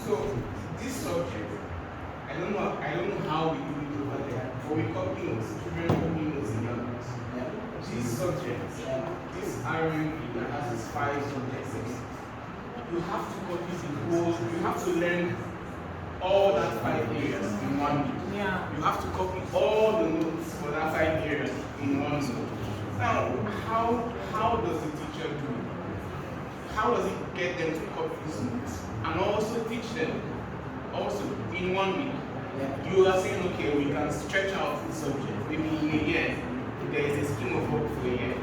So this subject, I don't know how we do it over there, but we copy notes, children copy notes in young books. This subject, this RMP that has its 5 subjects, you have to copy the whole, you have to learn all that 5 areas in 1 week. Yeah. You have to copy all the notes for that 5 areas in 1 week. Now, how does the teacher do it? How does he get them to copy these notes and also teach them also in 1 week? You are saying, okay, we can stretch out the subject. Maybe in a year, there is a scheme of work for a year,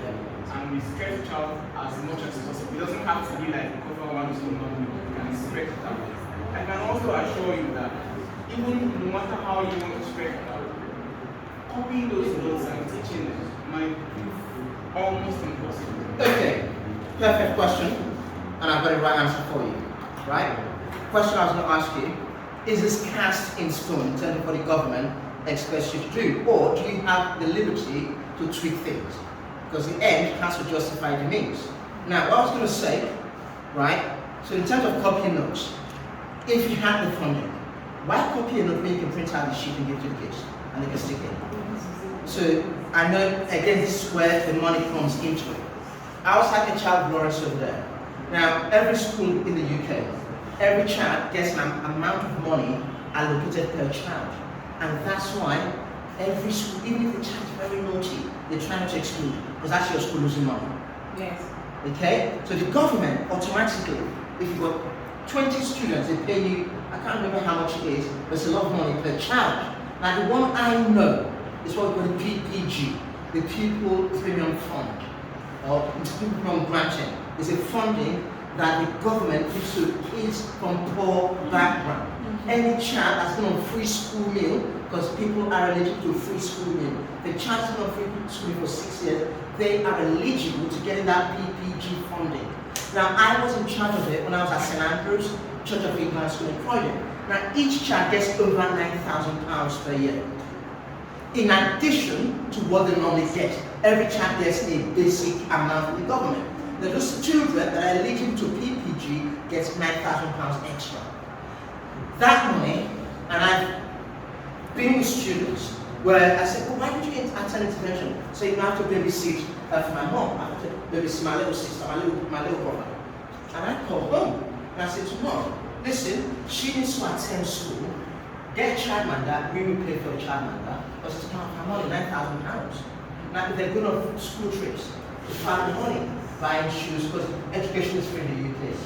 and we stretch out as much as possible. It doesn't have to be like cover 1 to 1 week. We can stretch it out. I can also assure you that even no matter how you want to stretch it out, copying those notes and teaching them might be almost impossible. Okay, perfect question, and I've got the right answer for you, right? Question I was going to ask you, is this cast in stone in terms of what the government expects you to do, or do you have the liberty to tweak things? Because the end has to justify the means. Now, what I was going to say, right, so in terms of copying notes, if you have the funding, why copy a note when you can print out the sheet and give it to the kids, and they can stick it? So, I know, again, this is where the money comes into it. I was having a child Lawrence over there. Now, every school in the UK, every child gets an amount of money allocated per child. And that's why every school, even if the child is very naughty, they're trying to exclude, because that's your school losing money. Yes. Okay? So the government automatically, if you've got 20 students, they pay you, I can't remember how much it is, but it's a lot of money per child. Now the one I know is what we call the PPG, the Pupil Premium Fund, or Pupil Premium Granting. It's a funding that the government gives to kids from poor background. Any child that's been on free school meal, because people are eligible to a free school meal. The child has been on free school meal for 6 years, they are eligible to getting that PPG funding. Now, I was in charge of it when I was at St. Andrews Church of England School in Croydon. Now, each child gets over £9,000 per year. In addition to what they normally get, every child gets a basic amount from the government. Now, those children that are eligible to PPG gets £9,000 extra. That money, and I've been with students where I said, well, why did you attend intervention? So you have to babysit for my mom, I have to babysit my little sister, my little brother. And I called home and I said to mom, listen, she needs to attend school, get a childminder, we will pay for the childminder, because it's her money, £9,000. Now if they're going on school trips, it's part of the money, buying shoes, because education is free in the UK.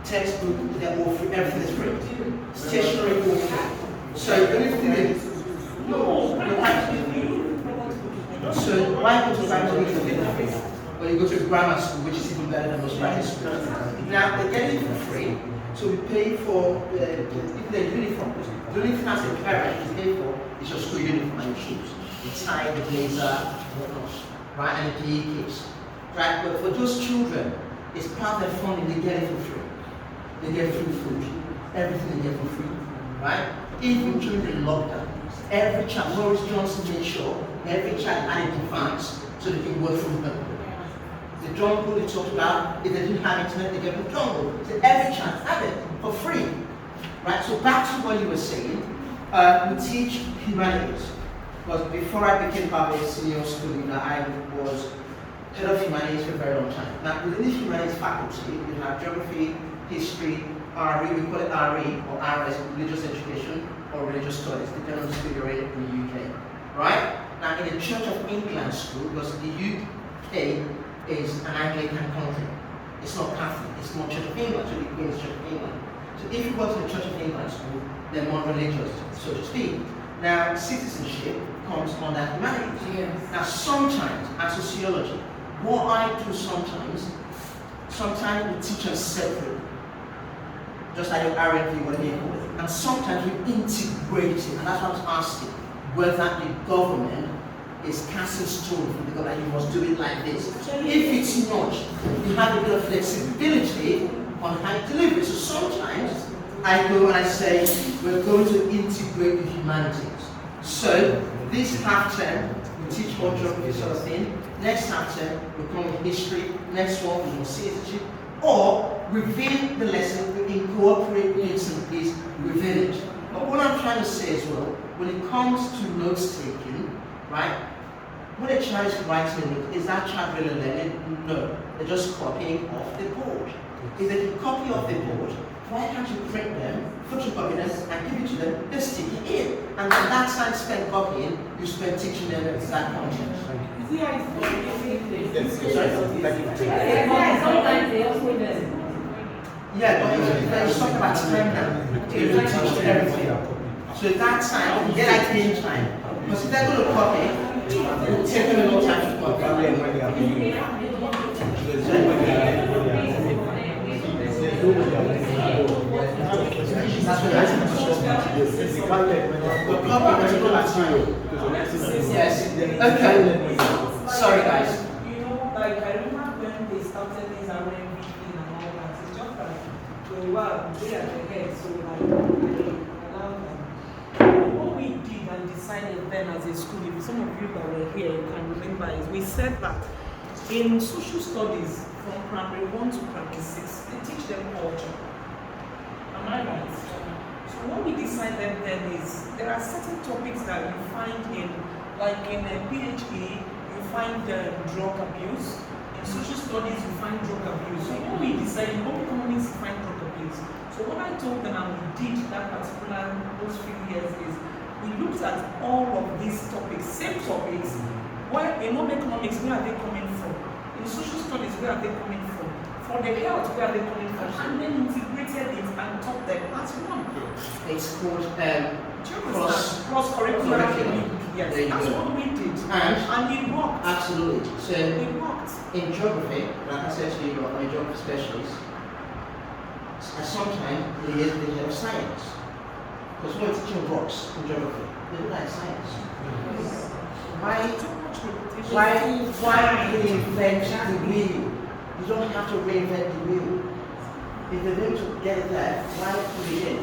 Textbook, they're all free, everything is free. Stationery, all free. So the only thing is, so why go to primary school to get it free? Well, you go to grammar school, which is even better than most private schools. Now they're getting it for free, so we pay for the uniform. The only thing as a parent is pay for is your school uniform and your shoes, the tie, the blazer, whatnot, right, and the PE kits, right? But for those children, it's part of their funding. They get it for free. They get free food, everything they get for free, right? Even during the lockdown, every child, Boris Johnson made sure every child had a device so they can work from home. The jungle they talked about, if they didn't have internet, they get the jungle. So every child had it for free, right? So back to what you were saying, we teach humanities. Because before I became part of a senior school leader, I was head of humanities for a very long time. Now within the humanities faculty, we have geography, history, RE, we call it RE or RS, religious education or religious studies, depending on the school you're in the UK, right? Now in the Church of England school, because the UK is an Anglican country, it's not Catholic, it's not Church of England, so the Queen's Church of England. So if you go to the Church of England school, they're more religious, so to speak. Now citizenship comes under humanities. Yes. Now sometimes, and sociology, what I do sometimes we teach them separately. Just like your R&D, whatever you call it. And sometimes we integrate it, and that's what I was asking, whether the government is casting stone from the government, you must do it like this. If it's not, you have a bit of flexibility on how you deliver it. So sometimes I go and I say, we're going to integrate the humanities. So this half term, we teach all geography sort of thing. Next half term, we come with history. Next one, we will citizenship. or within the lesson, we incorporate bits and pieces within it. But what I'm trying to say as well, when it comes to notes taking, right? When a child is writing a note, is that child really learning? No, they're just copying off the board. If they can copy off the board, why can't you print them, photocopy them, and give it to them, they stick it in. And then that time spent copying, you spend teaching them that content. Sometimes they also learn. Yeah, but it's talking about time now. You teach them everything. So at that time, you get like in time. Because if they're going to copy, it will take them a long time to copy. That's what I'm saying. Yes. Okay. Sorry, guys. You know, like I remember when they started this RMV thing and all that. It's just like for a while they are the head, so like I allow them. What we did and decided then as a school, if some of you that were here you can remember, is we said that in social studies from primary 1 to primary 6, they teach them culture. Am I right? So what we decided then is there are certain topics that you find in, like in a PhD, you find drug abuse. In social studies, you find drug abuse. So what we decided, in economics, you find drug abuse. So what I told them and we did that particular those few years is we looked at all of these topics, same topics, where in home economics, where are they coming from? In social studies, where are they coming from? For the health, where are they coming from? And then integrated it and taught them as one. It's called cross-curricular. Yes, There you that's go. what we did. And it worked. absolutely. So It worked. in geography, like I said to you, I'm a geography specialist. Sometimes they have science. Because we're teaching rocks in geography. They don't like science. Why reinvent the wheel? You don't have to reinvent the wheel. If they're going to get it there, why put it in?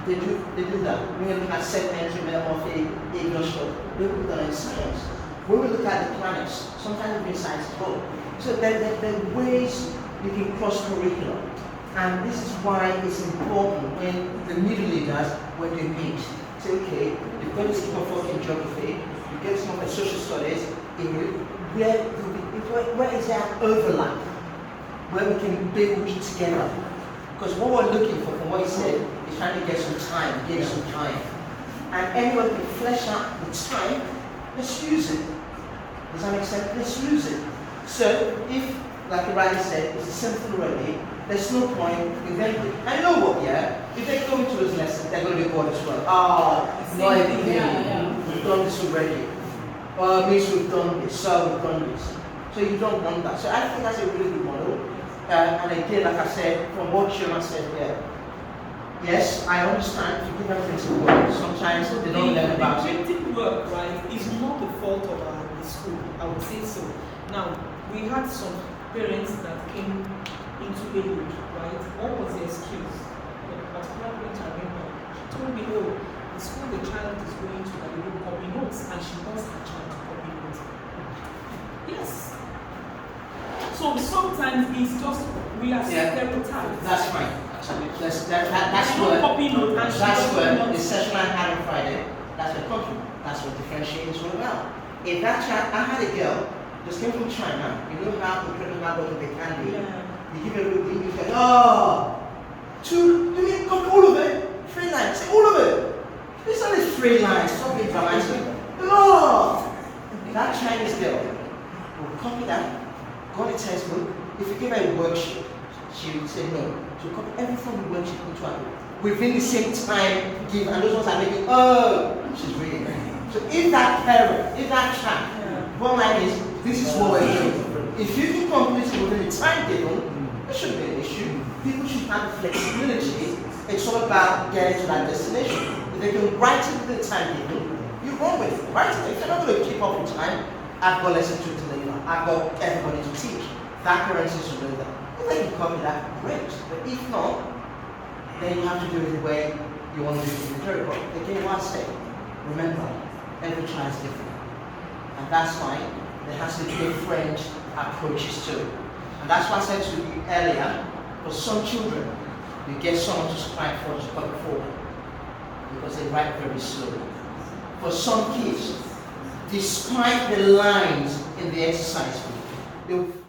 They do that. When we look at segmentary metamorphy, aviation, they put that in science. When we look at the planets, sometimes we in science as well. So there are ways you can cross curriculum. And this is why it's important when the middle leaders, when they meet, say, okay, you've got this comfort in geography, you get some of social studies, where is there overlap? Where we can build together. Because what we're looking for, from what he said, is trying to get some time, gain some time. And anyone can flesh out the time, let's use it. Does that make sense? Let's use it. So if, like Riley said, it's a simple already, there's no point in them. I know what, yeah? If they go into his lesson, they're going to be bored as well. No, we've done this already. Means we've done this, so we've done this. So you don't want that. So I think that's a really good model. And again, like I said, from what Shona said here, yes, I understand if you give everything to work, sometimes they don't learn about it. The creative work, right, is not the fault of the school, I would say so. Now, we had some parents that came into Eliud, right? What was the excuse? The particular parent I remember, she told me, oh, the school the child is going to, that they will copy notes, and she wants her child to copy notes. Yes. So sometimes it's just, we are stereotyped. That's fine. That's She don't copy notes, and she that's doesn't where want the to. session I had on Friday, that's what country. That's what differentiating is all about. If that child, I had a girl, just came from China, you know how incredible what they can be. Yeah. You give her a good thing, you say, you mean copy all of it? 3 lines, say all of it. It's only 3 lines, stop being dramatic. That Chinese girl will copy that, go on the textbook. If you give her a worksheet, she will say no. She'll copy everything the worksheet into her within the same time give, and those ones are making, she's reading. So if that parent, if that child, one line is, this is what we're doing. If you can complete it within the time given, there shouldn't be an issue. People should have the flexibility. It's all about getting to that destination. If they can write it within the time given, you run with it. Write it. If you're not going to keep up with time, I've got lessons to deliver. I've got everybody to teach. That parent is to do that. If they can copy that, great. But if not, then you have to do it the way you want to do it in the jury. But again, what I say, remember, every child is different. And that's why there has to be different approaches to it. And that's why I said to you earlier, For some children, you get someone to scribe for to come forward because they write very slowly. For some kids, despite the lines in the exercise book, they'll